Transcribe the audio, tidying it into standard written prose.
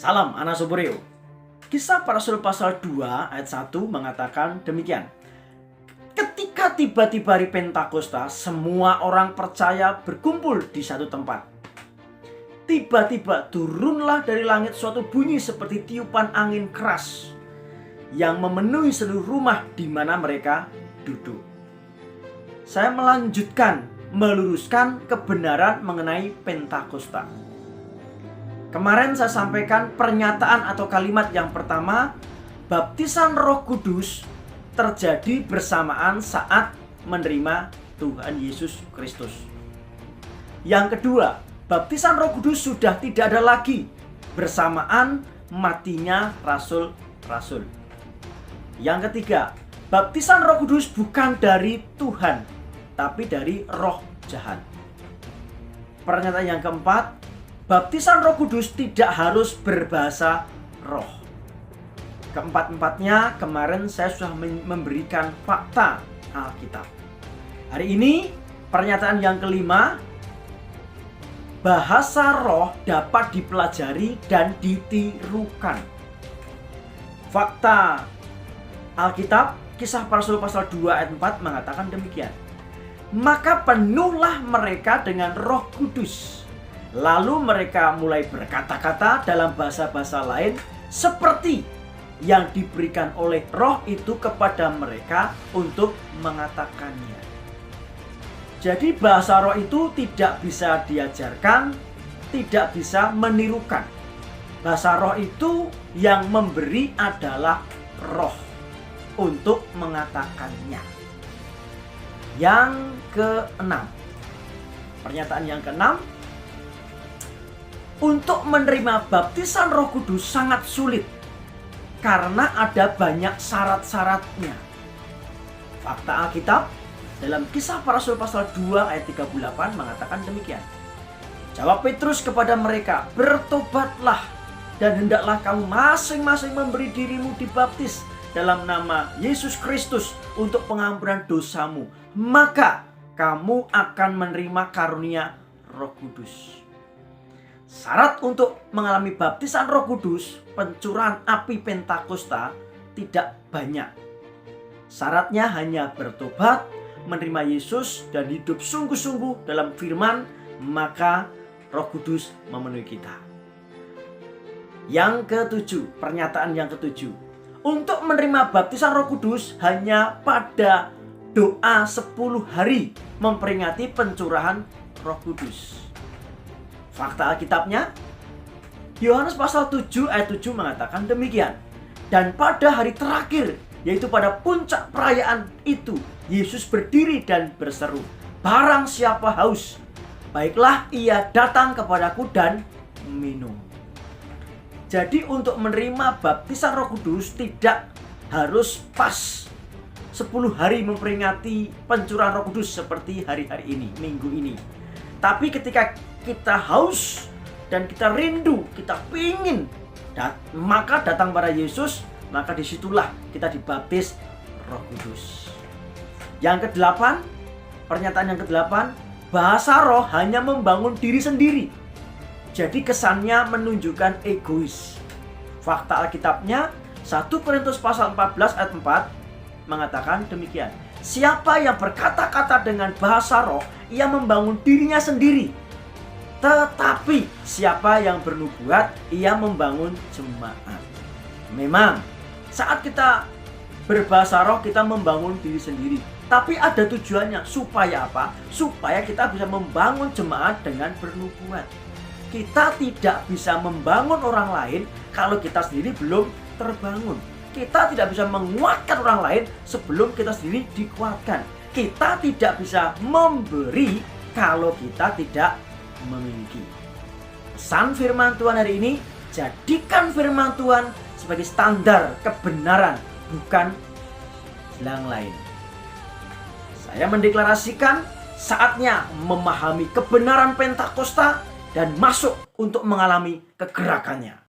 Salam anak Subureo. Kisah para Rasul pasal 2 ayat 1 mengatakan demikian. Ketika tiba-tiba hari Pentakosta, semua orang percaya berkumpul di satu tempat. Tiba-tiba turunlah dari langit suatu bunyi seperti tiupan angin keras yang memenuhi seluruh rumah di mana mereka duduk. Saya melanjutkan meluruskan kebenaran mengenai Pentakosta. Kemarin saya sampaikan pernyataan atau kalimat yang pertama, baptisan Roh Kudus terjadi bersamaan saat menerima Tuhan Yesus Kristus. Yang kedua, baptisan Roh Kudus sudah tidak ada lagi bersamaan matinya rasul-rasul. Yang ketiga, baptisan Roh Kudus bukan dari Tuhan, tapi dari roh jahat. Pernyataan yang keempat, baptisan Roh Kudus tidak harus berbahasa roh. Keempat-empatnya kemarin saya sudah memberikan fakta Alkitab. Hari ini pernyataan yang kelima, bahasa roh dapat dipelajari dan ditirukan. Fakta Alkitab, Kisah para Rasul pasal 2 ayat 4 mengatakan demikian. Maka penuhlah mereka dengan Roh Kudus. Lalu mereka mulai berkata-kata dalam bahasa-bahasa lain seperti yang diberikan oleh roh itu kepada mereka untuk mengatakannya. Jadi bahasa roh itu tidak bisa diajarkan, tidak bisa menirukan. Bahasa roh itu yang memberi adalah roh untuk mengatakannya. Yang keenam, pernyataan yang keenam, untuk menerima baptisan Roh Kudus sangat sulit karena ada banyak syarat-syaratnya. Fakta Alkitab dalam Kisah para Rasul pasal 2 ayat 38 mengatakan demikian. Jawab Petrus kepada mereka, bertobatlah dan hendaklah kamu masing-masing memberi dirimu dibaptis dalam nama Yesus Kristus untuk pengampunan dosamu, maka kamu akan menerima karunia Roh Kudus. Syarat untuk mengalami baptisan Roh Kudus, pencurahan api Pentakosta, tidak banyak. Syaratnya hanya bertobat, menerima Yesus, dan hidup sungguh-sungguh dalam firman, maka Roh Kudus memenuhi kita. Yang ketujuh, pernyataan yang ketujuh. Untuk menerima baptisan Roh Kudus hanya pada doa 10 hari memperingati pencurahan Roh Kudus. Fakta Alkitabnya, Yohanes pasal 7 ayat 7 mengatakan demikian. Dan pada hari terakhir, yaitu pada puncak perayaan itu, Yesus berdiri dan berseru, barang siapa haus, baiklah ia datang kepadaku dan minum. Jadi untuk menerima baptisan Roh Kudus tidak harus pas 10 hari memperingati pencurahan Roh Kudus seperti hari-hari ini, minggu ini. Tapi ketika kita haus dan kita rindu, kita ingin, maka datang pada Yesus, maka disitulah kita dibaptis Roh Kudus. Yang kedelapan, pernyataan yang kedelapan, bahasa roh hanya membangun diri sendiri. Jadi kesannya menunjukkan egois. Fakta Alkitabnya 1 Korintus pasal 14 ayat 4 mengatakan demikian. Siapa yang berkata-kata dengan bahasa roh, ia membangun dirinya sendiri. Tetapi siapa yang bernubuat, ia membangun jemaat. Memang saat kita berbahasa roh, kita membangun diri sendiri. Tapi ada tujuannya. Supaya apa? Supaya kita bisa membangun jemaat dengan bernubuat. Kita tidak bisa membangun orang lain kalau kita sendiri belum terbangun. Kita tidak bisa menguatkan orang lain sebelum kita sendiri dikuatkan. Kita tidak bisa memberi kalau kita tidak memiliki. Pesan firman Tuhan hari ini, jadikan firman Tuhan sebagai standar kebenaran, bukan yang lain. Saya mendeklarasikan saatnya memahami kebenaran Pentakosta dan masuk untuk mengalami kegerakannya.